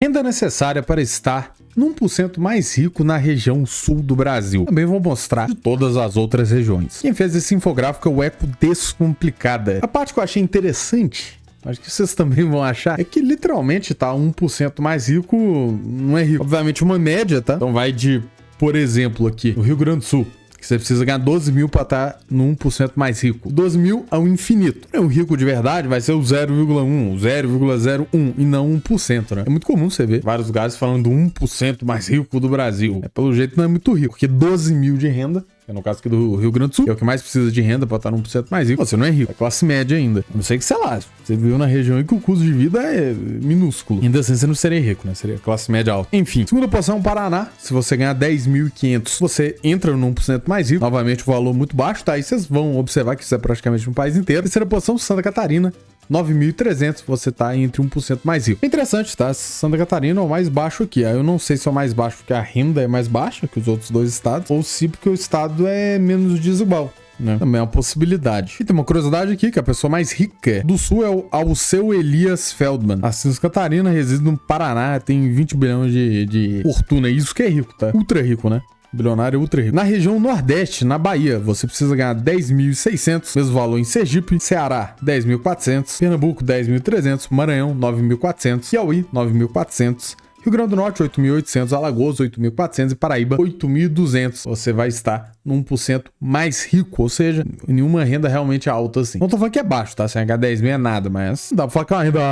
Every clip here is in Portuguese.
Renda necessária para estar no 1% mais rico na região sul do Brasil. Também vou mostrar de todas as outras regiões. Quem fez esse infográfico é o Eco Descomplicada. A parte que eu achei interessante, acho que vocês também vão achar, é que literalmente tá 1% mais rico, não é rico. Obviamente uma média, tá? Então vai de, por exemplo, aqui, no Rio Grande do Sul, que você precisa ganhar 12 mil para estar no 1% mais rico. 12 mil ao infinito. O rico de verdade vai ser o 0,1, o 0,01 e não 1%, né? É muito comum você ver vários lugares falando do 1% mais rico do Brasil. Pelo jeito não é muito rico, porque 12 mil de renda, que é no caso aqui do Rio Grande do Sul, que é o que mais precisa de renda para estar no 1% mais rico. Você não é rico, é classe média ainda. A não sei que, sei lá, você viu na região em que o custo de vida é minúsculo. Ainda assim você não seria rico, né? Seria classe média alta. Enfim, segunda posição, Paraná. Se você ganhar 10.500, você entra no 1% mais rico. Novamente, o valor muito baixo, tá? Aí vocês vão observar que isso é praticamente um país inteiro. Terceira posição, Santa Catarina. 9.300, você tá entre 1% mais rico. Interessante, tá? Santa Catarina é o mais baixo aqui. Aí eu não sei se é o mais baixo porque a renda é mais baixa que os outros dois estados, ou se porque o estado é menos desigual, né? Também é uma possibilidade. E tem uma curiosidade aqui, que a pessoa mais rica do sul é o Alceu Elias Feldman. A Santa Catarina reside no Paraná, tem 20 bilhões de fortuna. Isso que é rico, tá? Ultra rico, né? Bilionário ultra rico. Na região Nordeste, na Bahia, você precisa ganhar 10.600, mesmo valor em Sergipe, Ceará, 10.400, Pernambuco, 10.300, Maranhão, 9.400, Piauí, 9.400, Rio Grande do Norte, 8.800, Alagoas, 8.400 e Paraíba, 8.200. Você vai estar no 1% mais rico, ou seja, nenhuma renda realmente alta assim. Não tô falando que é baixo, tá? Se ganhar 10 mil é nada, mas dá pra falar que é uma renda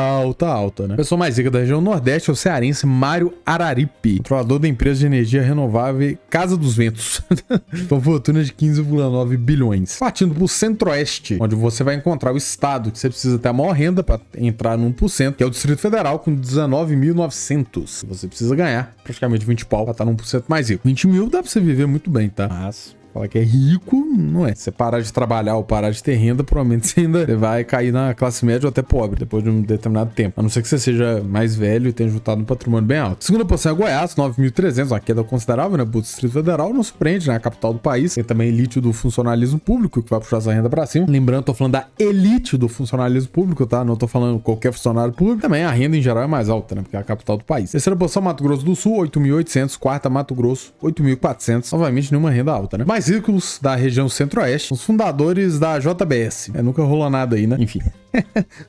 alta, né? A pessoa mais rica da região Nordeste é o cearense Mário Araripe, controlador da empresa de energia renovável Casa dos Ventos, com fortuna de 15,9 bilhões. Partindo pro Centro-Oeste, onde você vai encontrar o estado que você precisa ter a maior renda para entrar no 1%, que é o Distrito Federal, com 19.900. Você precisa ganhar praticamente 20 pau pra estar no 1% mais rico. 20 mil dá pra você viver muito bem, tá? Mas falar que é rico, não é. Se você parar de trabalhar ou parar de ter renda, provavelmente você ainda vai cair na classe média ou até pobre depois de um determinado tempo. A não ser que você seja mais velho e tenha juntado um patrimônio bem alto. Segunda posição é Goiás, 9.300, uma queda considerável, né? Pro Distrito Federal, não surpreende, né? A capital do país. Tem também a elite do funcionalismo público, que vai puxar essa renda pra cima. Lembrando, tô falando da elite do funcionalismo público, tá? Não tô falando qualquer funcionário público. Também a renda em geral é mais alta, né? Porque é a capital do país. Terceira posição, Mato Grosso do Sul, 8.800. Quarta, Mato Grosso, 8.400. Obviamente, nenhuma renda alta, né? Mais ricos da região Centro-Oeste, os fundadores da JBS. Nunca rolou nada aí, né? Enfim.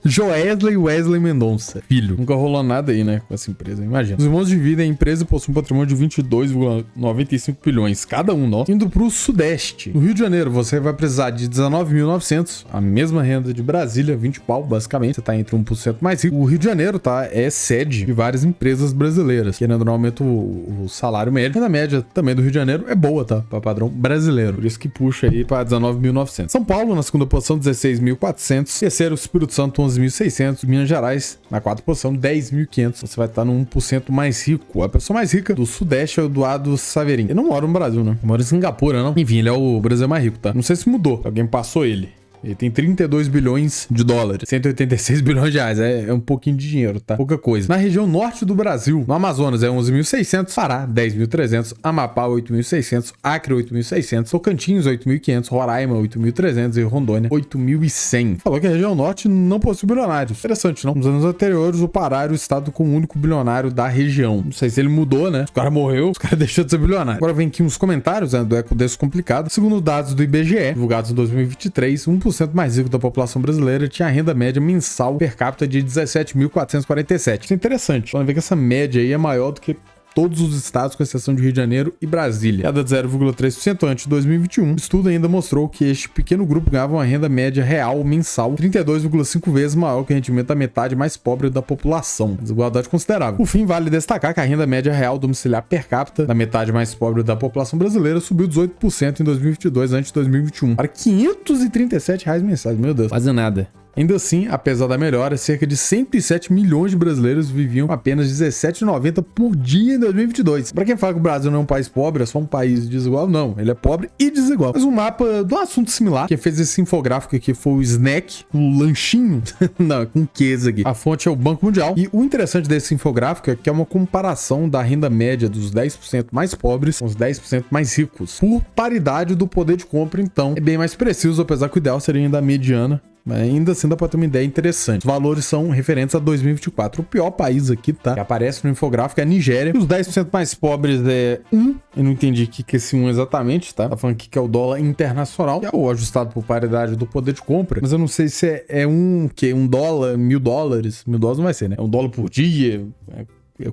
Joesley Wesley Mendonça, filho. Nunca rolou nada aí, né? Com essa empresa, imagina. Os irmãos dividem a empresa e possuem um patrimônio de 22,95 bilhões cada um, ó. Indo pro Sudeste. No Rio de Janeiro, você vai precisar de 19.900, a mesma renda de Brasília, 20 pau, basicamente. Você tá entre 1% mais rico. O Rio de Janeiro, tá? É sede de várias empresas brasileiras, querendo normalmente o salário médio. A média também do Rio de Janeiro é boa, tá? Pra padrão brasileiro. Por isso que puxa aí pra 19.900. São Paulo, na segunda posição, 16.400. Terceiro, Espírito Santo, 11.600. Minas Gerais, na quarta posição, 10.500. Você vai estar no 1% mais rico. A pessoa mais rica do Sudeste é o Eduardo Saverin. Ele não mora no Brasil, né? Ele mora em Singapura, não? Enfim, ele é o brasileiro mais rico, tá? Não sei se mudou. Alguém passou ele. Ele tem 32 bilhões de dólares, 186 bilhões de reais. É um pouquinho de dinheiro, tá? Pouca coisa. Na região norte do Brasil, no Amazonas é 11.600, Pará 10.300, Amapá 8.600, Acre 8.600, Tocantins 8.500, Roraima 8.300 e Rondônia 8.100. Falou que a região norte não possui bilionários. Interessante, não? Nos anos anteriores, o Pará era o estado com o único bilionário da região. Não sei se ele mudou, né? O cara morreu, os caras deixou de ser bilionário. Agora vem aqui uns comentários, né, do Eco Descomplicado. Segundo dados do IBGE, divulgados em 2023, 1% mais rico da população brasileira tinha a renda média mensal per capita de 17.447. Isso é interessante. Vamos ver que essa média aí é maior do que todos os estados, com exceção de Rio de Janeiro e Brasília. Queda de 0,3% antes de 2021. O estudo ainda mostrou que este pequeno grupo ganhava uma renda média real mensal 32,5 vezes maior que o rendimento da metade mais pobre da população. Desigualdade considerável. Por fim, vale destacar que a renda média real domiciliar per capita da metade mais pobre da população brasileira subiu 18% em 2022 antes de 2021 para R$537 mensais. Meu Deus, quase nada. Ainda assim, apesar da melhora, cerca de 107 milhões de brasileiros viviam apenas R$17,90 por dia em 2022. Para quem fala que o Brasil não é um país pobre, é só um país desigual, não. Ele é pobre e desigual. Mas um mapa de um assunto similar, quem fez esse infográfico aqui foi o Snack, o lanchinho, não, com queijo aqui. A fonte é o Banco Mundial. E o interessante desse infográfico é que é uma comparação da renda média dos 10% mais pobres com os 10% mais ricos, por paridade do poder de compra. Então, é bem mais preciso, apesar que o ideal seria ainda a mediana. Mas ainda assim dá pra ter uma ideia interessante. Os valores são referentes a 2024. O pior país aqui, tá? Que aparece no infográfico é a Nigéria. E os 10% mais pobres é 1. Eu não entendi o que é esse 1 exatamente, tá? Tá falando aqui que é o dólar internacional, que é o ajustado por paridade do poder de compra. Mas eu não sei se é um dólar, $1.000. $1.000 não vai ser, né? É $1 por dia.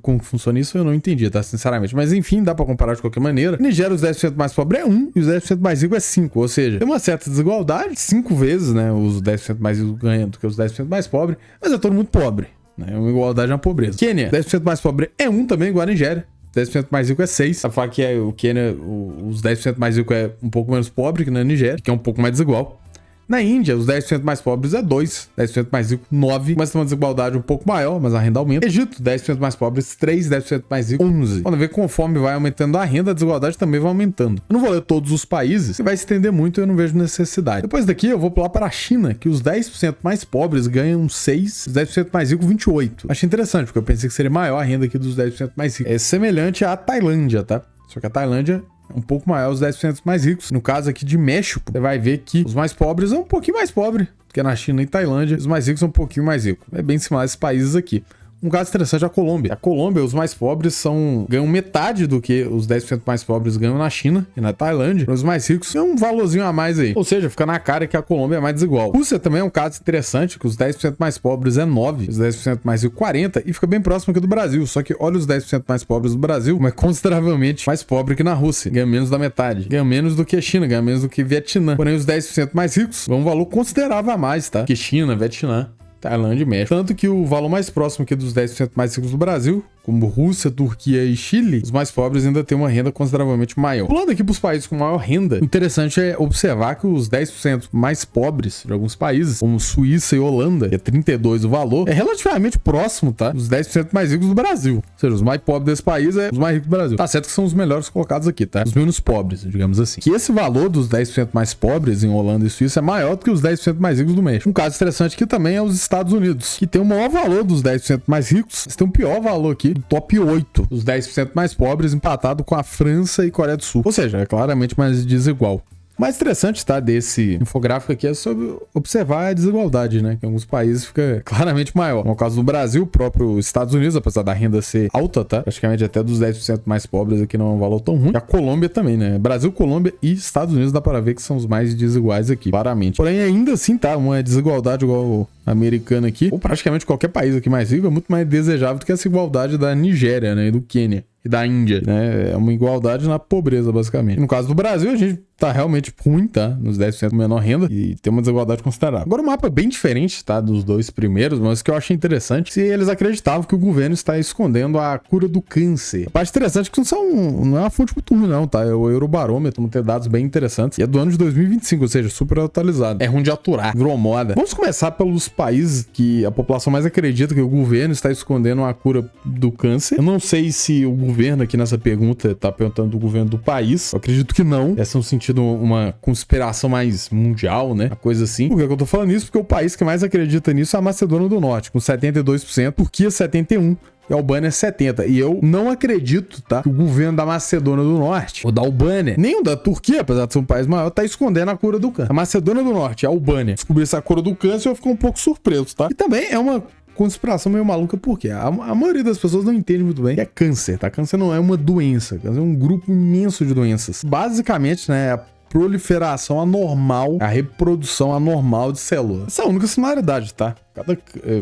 Como funciona isso, eu não entendi, tá? Sinceramente. Mas enfim, dá pra comparar de qualquer maneira. Nigéria, os 10% mais pobres é 1 e os 10% mais ricos é 5. Ou seja, tem uma certa desigualdade. 5 vezes, né? Os 10% mais ricos ganham do que os 10% mais pobres. Mas é todo mundo pobre, né? É uma igualdade na pobreza. Quênia, 10% mais pobre é 1 também, igual a Nigéria. 10% mais rico é 6. Pra falar que o Quênia, os 10% mais rico é um pouco menos pobre que na Nigéria, que é um pouco mais desigual. Na Índia, os 10% mais pobres é 2, 10% mais rico 9, mas tem uma desigualdade um pouco maior, mas a renda aumenta. Egito, 10% mais pobres 3, 10% mais rico 11. Quando vê que conforme vai aumentando a renda, a desigualdade também vai aumentando. Eu não vou ler todos os países, que vai se estender muito e eu não vejo necessidade. Depois daqui eu vou pular para a China, que os 10% mais pobres ganham 6, os 10% mais ricos 28. Achei interessante, porque eu pensei que seria maior a renda aqui dos 10% mais ricos. É semelhante à Tailândia, tá? Só que a Tailândia é um pouco maior, os 10% mais ricos. No caso aqui de México, você vai ver que os mais pobres são um pouquinho mais pobres do que na China e Tailândia. Os mais ricos são um pouquinho mais ricos. É bem similar a esses países aqui. Um caso interessante é a Colômbia. A Colômbia, os mais pobres ganham metade do que os 10% mais pobres ganham na China e na Tailândia. Os mais ricos ganham um valorzinho a mais aí. Ou seja, fica na cara que a Colômbia é mais desigual. Rússia também é um caso interessante, que os 10% mais pobres é 9, os 10% mais ricos 40, e fica bem próximo aqui do Brasil. Só que olha os 10% mais pobres do Brasil, mas é consideravelmente mais pobre que na Rússia. Ganha menos da metade. Ganha menos do que a China, ganha menos do que Vietnã. Porém, os 10% mais ricos ganham um valor considerável a mais, tá? Que China, Vietnã, Tailândia e México. Tanto que o valor mais próximo aqui dos 10% mais ricos do Brasil, como Rússia, Turquia e Chile, os mais pobres ainda têm uma renda consideravelmente maior. Pulando aqui para os países com maior renda, o interessante é observar que os 10% mais pobres de alguns países, como Suíça e Holanda, que é 32 o valor, é relativamente próximo, tá? Dos 10% mais ricos do Brasil. Ou seja, os mais pobres desse país é os mais ricos do Brasil. Tá certo que são os melhores colocados aqui, tá? Os menos pobres, digamos assim. Que esse valor dos 10% mais pobres em Holanda e Suíça é maior do que os 10% mais ricos do México. Um caso interessante aqui também é os Estados Unidos, que tem o maior valor dos 10% mais ricos, mas tem um pior valor aqui, do top 8, os 10% mais pobres, empatado com a França e Coreia do Sul. Ou seja, é claramente mais desigual. O mais interessante, tá, desse infográfico aqui é sobre observar a desigualdade, né? Que em alguns países fica claramente maior. No caso do Brasil, o próprio Estados Unidos, apesar da renda ser alta, tá? Praticamente até dos 10% mais pobres aqui não é um valor tão ruim. E a Colômbia também, né? Brasil, Colômbia e Estados Unidos dá para ver que são os mais desiguais aqui, claramente. Porém, ainda assim, tá? Uma desigualdade igual a americana aqui, ou praticamente qualquer país aqui mais rico, é muito mais desejável do que essa igualdade da Nigéria, né? E do Quênia. E da Índia, né? É uma igualdade na pobreza, basicamente. No caso do Brasil, a gente tá realmente ruim, tá? Nos 10% menor renda e tem uma desigualdade considerável. Agora, um mapa bem diferente, tá? Dos dois primeiros, mas que eu achei interessante, se eles acreditavam que o governo está escondendo a cura do câncer. A parte interessante é que não é uma fonte muito ruim, não, tá? É o Eurobarômetro, vão ter dados bem interessantes. E é do ano de 2025, ou seja, super atualizado. É ruim de aturar, virou moda. Vamos começar pelos países que a população mais acredita que o governo está escondendo a cura do câncer. Eu não sei se o governo aqui nessa pergunta tá perguntando do governo do país. Eu acredito que não. Essa é um sentido, uma conspiração mais mundial, né? Uma coisa assim. Por que eu tô falando isso? Porque o país que mais acredita nisso é a Macedônia do Norte, com 72%, Turquia 71%. E a Albânia é 70%. E eu não acredito, tá? Que o governo da Macedônia do Norte, ou da Albânia, nem o da Turquia, apesar de ser um país maior, tá escondendo a cura do câncer. A Macedônia do Norte, a Albânia, descobrir essa cura do câncer, eu fico um pouco surpreso, tá? E também é uma conspiração meio maluca, porque a maioria das pessoas não entende muito bem que é câncer, tá? Câncer não é uma doença, câncer é um grupo imenso de doenças. Basicamente, né, a proliferação anormal, a reprodução anormal de células. Essa é a única similaridade, tá?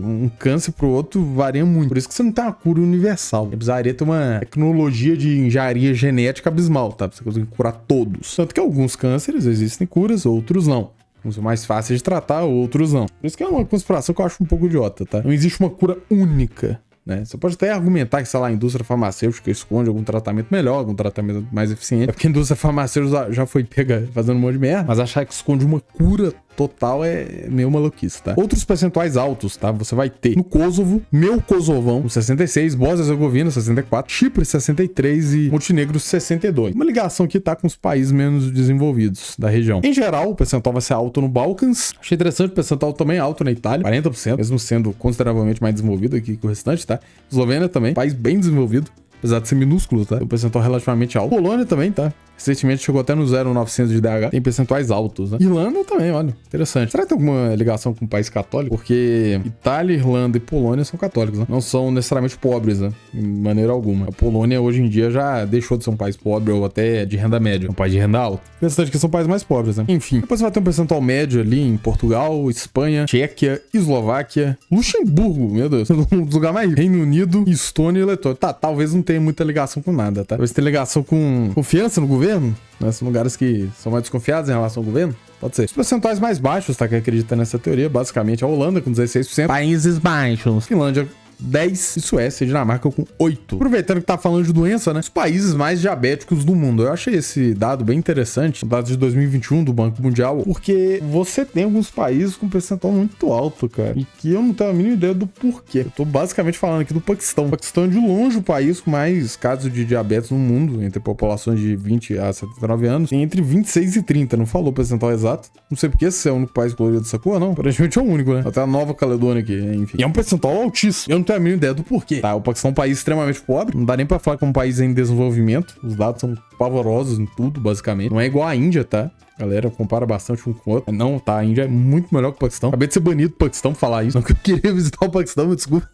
Um câncer pro outro varia muito. Por isso que você não tem uma cura universal. Você precisaria ter uma tecnologia de engenharia genética abismal, tá? Pra você conseguir curar todos. Tanto que alguns cânceres existem curas, outros não. Uns mais fáceis de tratar, outros não. Por isso que é uma conspiração que eu acho um pouco idiota, tá? Não existe uma cura única, né? Você pode até argumentar que, sei lá, a indústria farmacêutica esconde algum tratamento melhor, algum tratamento mais eficiente. É porque a indústria farmacêutica já foi pega fazendo um monte de merda, mas achar que esconde uma cura total é meio maluquice, tá? Outros percentuais altos, tá? Você vai ter no Kosovo, meu Kosovão, 66, Bósnia-Herzegovina, 64, Chipre, 63 e Montenegro, 62. Uma ligação que tá com os países menos desenvolvidos da região. Em geral, o percentual vai ser alto no Balcãs. Achei interessante o percentual também alto na Itália, 40%, mesmo sendo consideravelmente mais desenvolvido aqui que o restante, tá? Eslovênia também, país bem desenvolvido. apesar de ser minúsculo, tá? Um percentual relativamente alto. Polônia também, tá? Recentemente chegou até no 0,900 de DH. Tem percentuais altos, né? Irlanda também, olha. Interessante. Será que tem alguma ligação com um país católico? Porque Itália, Irlanda e Polônia são católicos, né? Não são necessariamente pobres, né? De maneira alguma. A Polônia, hoje em dia, já deixou de ser um país pobre ou até de renda média. É um país de renda alta. Interessante que são países mais pobres, né? Enfim. Depois você vai ter um percentual médio ali em Portugal, Espanha, Tchequia, Eslováquia, Luxemburgo, meu Deus. Um dos lugares mais ricos. Reino Unido, Estônia e Letônia. Tá, talvez não tenha muita ligação com nada, tá? Talvez tenha ligação com confiança no governo. Né? São lugares que são mais desconfiados em relação ao governo. Pode ser. Os percentuais mais baixos, tá? Que acredita nessa teoria, basicamente a Holanda com 16%. Países baixos. Finlândia 10 e Suécia e Dinamarca com 8. Aproveitando que tá falando de doença, né? Os países mais diabéticos do mundo. Eu achei esse dado bem interessante, dados de 2021 do Banco Mundial, porque você tem alguns países com percentual muito alto, cara, e que eu não tenho a mínima ideia do porquê. Eu tô basicamente falando aqui do Paquistão. O Paquistão é de longe o país com mais casos de diabetes no mundo, entre populações de 20 a 79 anos, tem entre 26 e 30, não falou o percentual exato. Não sei porque se é o único país colorido dessa cor, não. Aparentemente é o único, né? Até a Nova Caledônia aqui, enfim. E é um percentual altíssimo. Eu não tenho a mínima ideia do porquê. Tá, o Paquistão é um país extremamente pobre, não dá nem pra falar que é um país em desenvolvimento. Os dados são pavorosos em tudo, basicamente. Não é igual a Índia, tá? A galera compara bastante um com o outro. Não, tá, a Índia é muito melhor que o Paquistão. Acabei de ser banido do Paquistão pra falar isso. Não que eu queria visitar o Paquistão, me desculpa.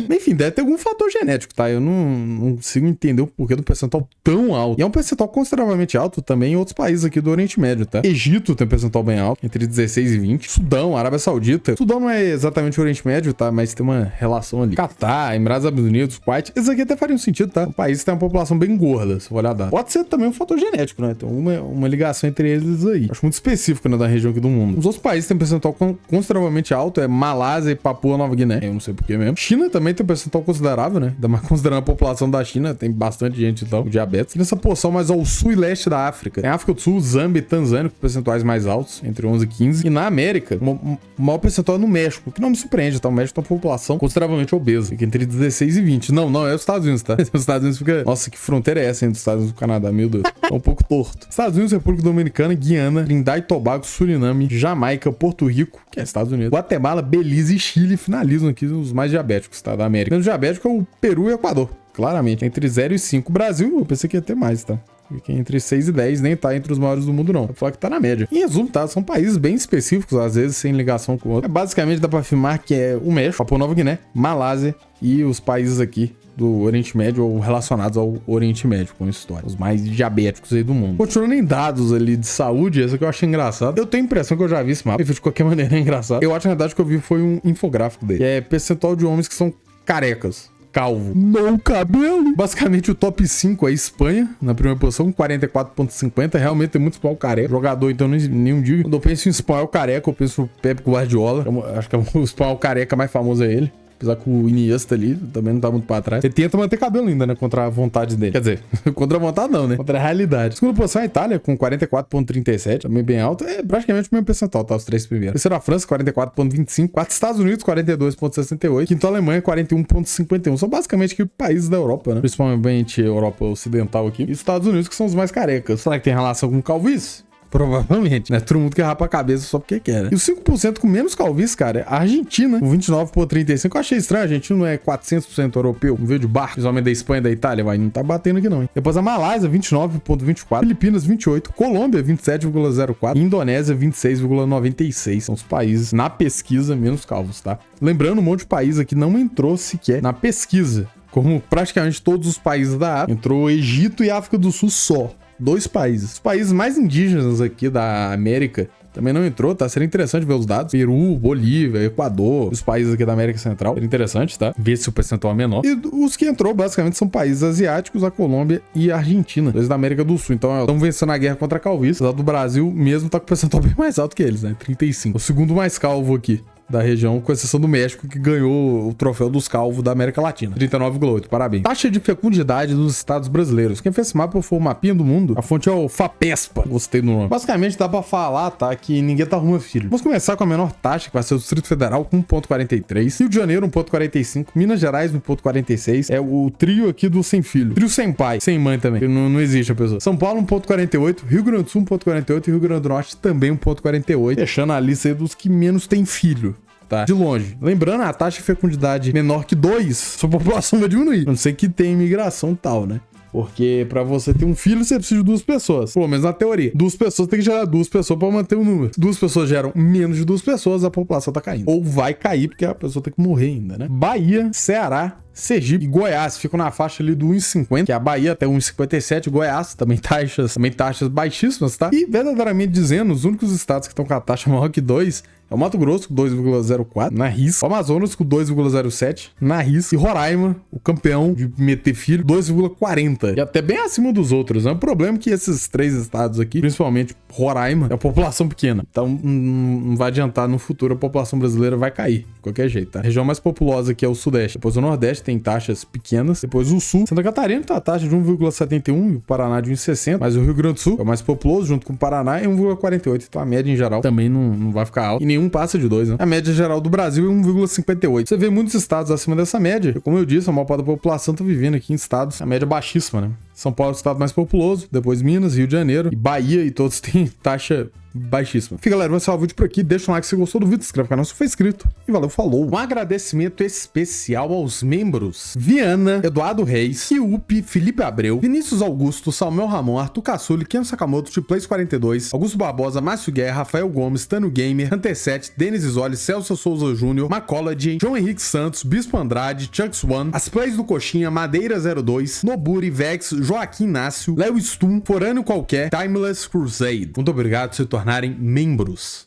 Enfim, deve ter algum fator genético, tá? Eu não consigo entender o porquê do percentual tão alto. E é um percentual consideravelmente alto também em outros países aqui do Oriente Médio, tá? Egito tem um percentual bem alto, entre 16 e 20. Sudão, Arábia Saudita. Sudão não é exatamente o Oriente Médio, tá? Mas tem uma relação ali. Catar, Emirados Árabes Unidos, Kuwait. Esses aqui até fariam sentido, tá? Um país que tem uma população bem gorda, se for olhar dado. Pode ser também um fator genético, né? Tem uma ligação entre eles aí. Acho muito específico, né, da região aqui do mundo. Os outros países têm um percentual consideravelmente alto, é Malásia e Papua Nova Guiné. Eu não sei porquê mesmo. China também tem um percentual considerável, né? Ainda mais considerando a população da China, tem bastante gente então, com diabetes. E nessa porção mais ao sul e leste da África. Tem África do Sul, Zâmbia e Tanzânia, com percentuais mais altos, entre 11 e 15. E na América, o maior percentual é no México, que não me surpreende, tá? O México tem uma população consideravelmente obesa, fica entre 16 e 20. Não é os Estados Unidos, tá? Os Estados Unidos fica... Nossa, que fronteira é essa entre os Estados Unidos e o Canadá, meu Deus. É um pouco torto. Estados Unidos, República Dominicana, Guiana, Trindade e Tobago, Suriname, Jamaica, Porto Rico, que é Estados Unidos, Guatemala, Belize e Chile finalizam aqui os mais diabéticos, tá? Da América. O diabético é o Peru e o Equador, claramente. Entre 0 e 5. O Brasil, eu pensei que ia ter mais, tá? Porque entre 6 e 10 nem tá entre os maiores do mundo, não. Vou falar que tá na média. Em resumo, tá? São países bem específicos, às vezes sem ligação com o outro. Basicamente dá pra afirmar que é o México, Papua Nova Guiné, Malásia e os países aqui do Oriente Médio ou relacionados ao Oriente Médio com história. Os mais diabéticos aí do mundo. Continuando em dados ali de saúde, essa que eu achei engraçado. Eu tenho a impressão que eu já vi esse mapa. De qualquer maneira é engraçado. Eu acho que na verdade que eu vi foi um infográfico dele. Que é percentual de homens que são carecas. Calvo. Não cabelo. Basicamente o top 5 é Espanha, na primeira posição, com 44,50. Realmente tem muito espanhol careca. Jogador, então, nenhum digo. Quando eu penso em espanhol careca, eu penso no Pep Guardiola. Acho que o espanhol careca mais famoso é ele. Apesar que o Iniesta ali também não tá muito pra trás. Ele tenta manter cabelo ainda, né? Contra a vontade dele. Quer dizer, contra a vontade não, né? Contra a realidade. Segunda posição é a Itália, com 44,37. Também bem alto. É praticamente o mesmo percentual, tá? Os três primeiros. Terceiro a França, 44,25. Quarto, Estados Unidos, 42,68. Quinto, a Alemanha, 41,51. São basicamente aqui países da Europa, né? Principalmente Europa Ocidental aqui. E os Estados Unidos, que são os mais carecas. Será que tem relação com calvície? Provavelmente, né? Todo mundo que rapa a cabeça só porque quer, né? E os 5% com menos calvície, cara, é a Argentina, com 29,35. Eu achei estranho, a Argentina não é 400% europeu, não veio de barco, principalmente da Espanha e da Itália, vai, não tá batendo aqui não, hein? Depois a Malásia, 29,24. Filipinas, 28. Colômbia, 27,04. Indonésia, 26,96. São os países, na pesquisa, menos calvos, tá? Lembrando, um monte de país aqui não entrou sequer na pesquisa. Como praticamente todos os países da África, entrou Egito e África do Sul só. 2 países. Os países mais indígenas aqui da América também não entrou, tá? Seria interessante ver os dados. Peru, Bolívia, Equador, os países aqui da América Central. Seria interessante, tá? Ver se o percentual é menor. E os que entrou, basicamente, são países asiáticos, a Colômbia e a Argentina. 2 da América do Sul. Então, estão vencendo a guerra contra a calvície. O do Brasil mesmo tá com o percentual bem mais alto que eles, né? 35. O segundo mais calvo aqui da região, com exceção do México, que ganhou o troféu dos calvos da América Latina. 39,8, parabéns. Taxa de fecundidade dos estados brasileiros. Quem fez esse mapa foi o mapinha do mundo. A fonte é o FAPESPA. Gostei do nome. Basicamente, dá pra falar, tá, que ninguém tá arrumando filho. Vamos começar com a menor taxa, que vai ser o Distrito Federal, com 1,43. Rio de Janeiro, 1,45. Minas Gerais, 1,46. É o trio aqui do sem filho. Trio sem pai. Sem mãe também. Porque não existe a pessoa. São Paulo, 1,48. Rio Grande do Sul, 1,48. E Rio Grande do Norte, também 1,48. Fechando a lista aí dos que menos tem filho. tá? De longe. Lembrando, a taxa de fecundidade menor que 2, sua população vai diminuir. A não sei que tem imigração tal, né? Porque pra você ter um filho, você precisa de 2 pessoas. Pelo menos na teoria. 2 pessoas tem que gerar 2 pessoas pra manter o número. 2 pessoas geram menos de 2 pessoas, a população tá caindo. Ou vai cair, porque a pessoa tem que morrer ainda, né? Bahia, Ceará, Sergipe e Goiás ficam na faixa ali do 1,50, que a Bahia até 1,57, Goiás também taxas baixíssimas, tá? E verdadeiramente dizendo, os únicos estados que estão com a taxa maior que 2 é o Mato Grosso com 2,04 na risca, o Amazonas com 2,07 na risca e Roraima, o campeão de meter filho, 2,40 e até bem acima dos outros, né? O problema é que esses 3 estados aqui, principalmente Roraima, é a população pequena, então não vai adiantar no futuro, a população brasileira vai cair de qualquer jeito, tá? A região mais populosa aqui é o Sudeste, depois o Nordeste tem taxas pequenas, depois o Sul, Santa Catarina tem a taxa de 1,71 e o Paraná de 1,60, mas o Rio Grande do Sul é o mais populoso, junto com o Paraná, é 1,48, então a média em geral também não vai ficar alta, e nenhum passa de 2, né? A média geral do Brasil é 1,58. Você vê muitos estados acima dessa média, e como eu disse, a maior parte da população tá vivendo aqui em estados, a média baixíssima, né? São Paulo é o estado mais populoso, depois Minas, Rio de Janeiro e Bahia, e todos têm taxa baixíssima. Enfim, galera, vou encerrar o vídeo por aqui. Deixa um like se gostou do vídeo, se inscreve no canal se for inscrito. E valeu, falou. Um agradecimento especial aos membros Viana, Eduardo Reis, Kiupi, Felipe Abreu, Vinícius Augusto, Samuel Ramon, Arthur Cassuli, Ken Sakamoto, Tplays 42, Augusto Barbosa, Márcio Guerra, Rafael Gomes, Tano Gamer, Hunter7, Denis Isoli, Celso Souza Júnior, Macology, João Henrique Santos, Bispo Andrade, Chucks One, As Plays do Coxinha, Madeira 02, Noburi, Vex, Joaquim Inácio, Léo Stum, Forâneo Qualquer, Timeless Crusade. Muito obrigado por se tornarem membros.